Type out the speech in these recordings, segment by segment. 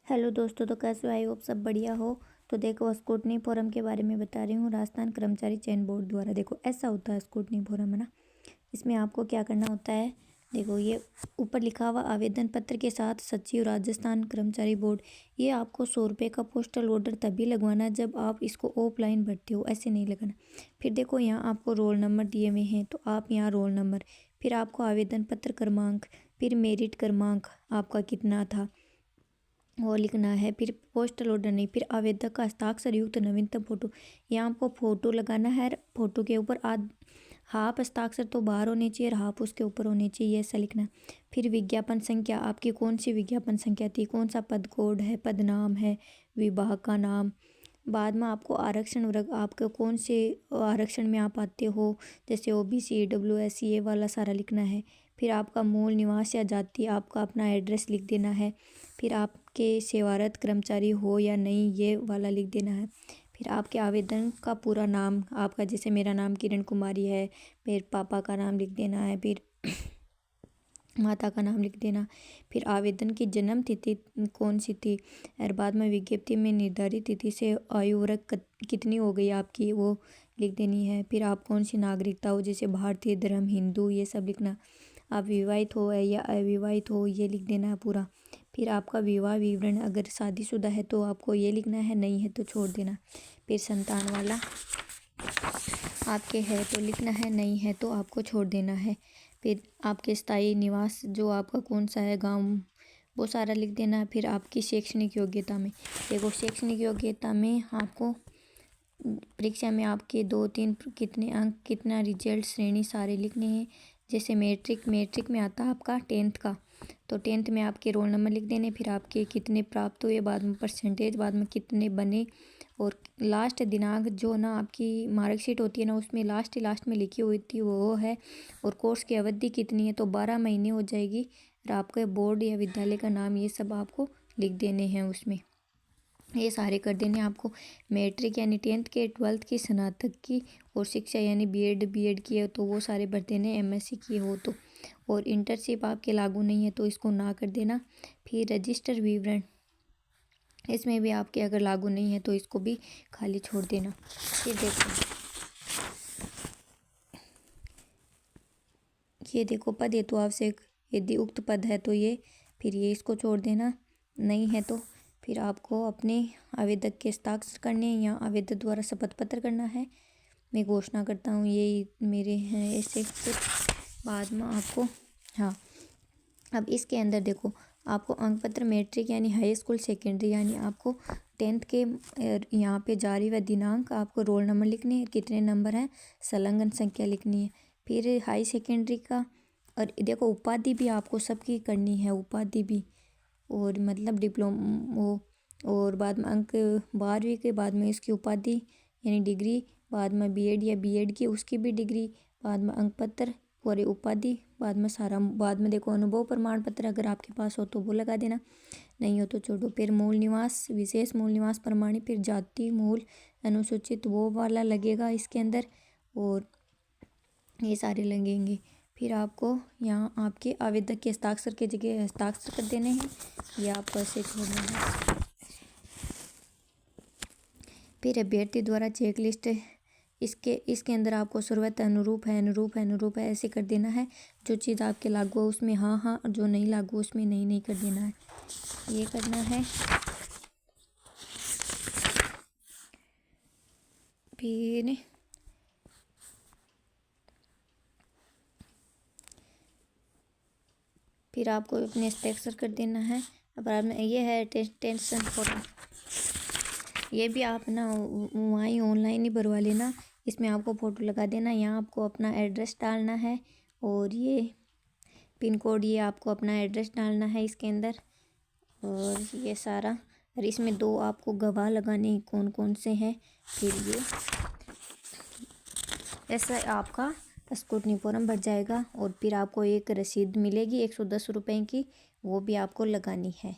Hello दोस्तों, तो कैसे हो? आई होप सब बढ़िया हो। तो देखो, स्क्रूटनी फोरम के बारे में बता रही हूँ। राजस्थान कर्मचारी चयन बोर्ड द्वारा देखो ऐसा होता है स्क्रूटनी फोरम, है ना। इसमें आपको क्या करना होता है, देखो ये ऊपर लिखा हुआ आवेदन पत्र के साथ सचिव राजस्थान कर्मचारी बोर्ड। ये आपको 100 रुपये का पोस्टल ऑर्डर तभी लगवाना है जब आप इसको ऑफलाइन भरते हो, ऐसे नहीं लगाना। फिर देखो यहाँ आपको रोल नंबर दिए हुए हैं, तो आप यहाँ रोल नंबर, फिर आपको आवेदन पत्र क्रमांक, फिर मेरिट क्रमांक आपका कितना था वो लिखना है। फिर पोस्टल ऑर्डर नहीं, फिर आवेदक का हस्ताक्षर युक्त नवीनतम फोटो। यहाँ आपको फ़ोटो लगाना है। फोटो के ऊपर हाफ हस्ताक्षर तो बाहर होनी चाहिए और हाफ उसके ऊपर होनी चाहिए, ऐसा लिखना है। फिर विज्ञापन संख्या, आपकी कौन सी विज्ञापन संख्या थी, कौन सा पद कोड है, पद नाम है, विभाग का नाम। बाद में आपको आरक्षण वर्ग, आपके कौन से आरक्षण में आप आते हो, जैसे OBC EWS, ये वाला सारा लिखना है। फिर आपका मूल निवास या जाति, आपका अपना एड्रेस लिख देना है। फिर आपके सेवारत कर्मचारी हो या नहीं, ये वाला लिख देना है। फिर आपके आवेदन का पूरा नाम, आपका जैसे मेरा नाम किरण कुमारी है, फिर पापा का नाम लिख देना है, फिर माता का नाम लिख देना। फिर आवेदन की जन्म तिथि कौन सी थी, और बाद में विज्ञप्ति में निर्धारित तिथि से आयु वर्ग कितनी हो गई आपकी, वो लिख देनी है। फिर आप कौन सी नागरिकता हो, जैसे भारतीय, धर्म हिंदू, ये सब लिखना। आप विवाहित हो या अविवाहित हो, ये लिख देना है पूरा। फिर आपका विवाह विवरण, अगर शादीशुदा है तो आपको ये लिखना है, नहीं है तो छोड़ देना। फिर संतान वाला आपके है तो लिखना है, नहीं है तो आपको छोड़ देना है। फिर आपके स्थायी निवास जो आपका कौन सा है, गांव, वो सारा लिख देना है। फिर आपकी शैक्षणिक योग्यता में, देखो शैक्षणिक योग्यता में आपको परीक्षा में आपके 2-3 कितने अंक, कितना रिजल्ट, श्रेणी सारे लिखने हैं। जैसे मैट्रिक में आता है आपका 10th का, तो 10th में आपके रोल नंबर लिख देने। फिर आपके कितने प्राप्त हुए, बाद में परसेंटेज, बाद में कितने बने, और लास्ट दिनांक जो ना आपकी मार्कशीट होती है ना, उसमें लास्ट में लिखी हुई थी वो है। और कोर्स की अवधि कितनी है, तो 12 महीने हो जाएगी। और आपके बोर्ड या विद्यालय का नाम, ये सब आपको लिख देने हैं उसमें, ये सारे कर देने आपको। मैट्रिक यानी 10th के, 12th की, स्नातक की, और शिक्षा यानी बीएड की है तो वो सारे भर देने, MSc की हो तो। और इंटर्नशिप आपके लागू नहीं है तो इसको ना कर देना। फिर रजिस्टर विवरण, इसमें भी आपके अगर लागू नहीं है तो इसको भी खाली छोड़ देना। फिर देखो, ये देखो पद हेतु आवश्यक, यदि उक्त पद है तो ये, फिर ये इसको छोड़ देना, नहीं है तो। फिर आपको अपने आवेदक के हस्ताक्षर करने हैं या आवेदक द्वारा शपथ पत्र करना है। मैं घोषणा करता हूँ ये मेरे हैं ऐसे कुछ। बाद में आपको, हाँ, अब इसके अंदर देखो आपको अंक पत्र, मैट्रिक यानी हाई स्कूल, सेकेंडरी यानी आपको 10th के, यहाँ पे जारी व दिनांक, आपको रोल नंबर लिखने हैं, कितने नंबर हैं, संलग्न संख्या लिखनी है। फिर हाई सेकेंडरी का, और देखो उपाधि भी आपको सबकी करनी है, उपाधि भी, और मतलब वो, और बाद में अंक 12वीं के बाद में इसकी उपाधि यानी डिग्री, बाद में बीएड या बीएड की उसकी भी डिग्री, बाद में अंक पत्र और उपाधि, बाद में सारा, बाद में देखो अनुभव प्रमाण पत्र अगर आपके पास हो तो वो लगा देना, नहीं हो तो छोड़ो। फिर मूल निवास, विशेष मूल निवास प्रमाणित, फिर जाति मूल अनुसूचित, वो वाला लगेगा इसके अंदर, और ये सारे लगेंगे। फिर आपको यहाँ आपके आवेदक के हस्ताक्षर की जगह हस्ताक्षर कर देने हैं, या आपको ऐसे छोड़ना है। फिर अभ्यर्थी द्वारा चेक लिस्ट, इसके अंदर आपको शुरुआत अनुरूप है ऐसे कर देना है। जो चीज़ आपके लागू हो उसमें हाँ हाँ, और जो नहीं लागू उसमें नहीं कर देना है, ये करना है। फिर आपको अपने हस्ताक्षर कर देना है। अब ये है टेंशन फॉर्म, ये भी आप ना वहीं ऑनलाइन ही भरवा लेना। इसमें आपको फ़ोटो लगा देना, यहाँ आपको अपना एड्रेस डालना है, और ये पिन कोड, ये आपको अपना एड्रेस डालना है इसके अंदर, और ये सारा। और इसमें 2 आपको गवाह लगाने, कौन कौन से हैं। फिर ये ऐसा आपका स्क्रूटनी फॉर्म भर जाएगा, और फिर आपको एक रसीद मिलेगी 110 रुपये की, वो भी आपको लगानी है।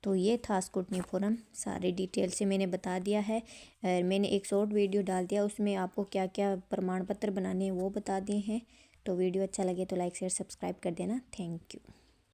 तो ये था स्क्रूटनी फॉर्म, सारी डिटेल से मैंने बता दिया है। मैंने एक शॉर्ट वीडियो डाल दिया, उसमें आपको क्या क्या प्रमाण पत्र बनाने हैं वो बता दिए हैं। तो वीडियो अच्छा लगे तो लाइक शेयर सब्सक्राइब कर देना। Thank you.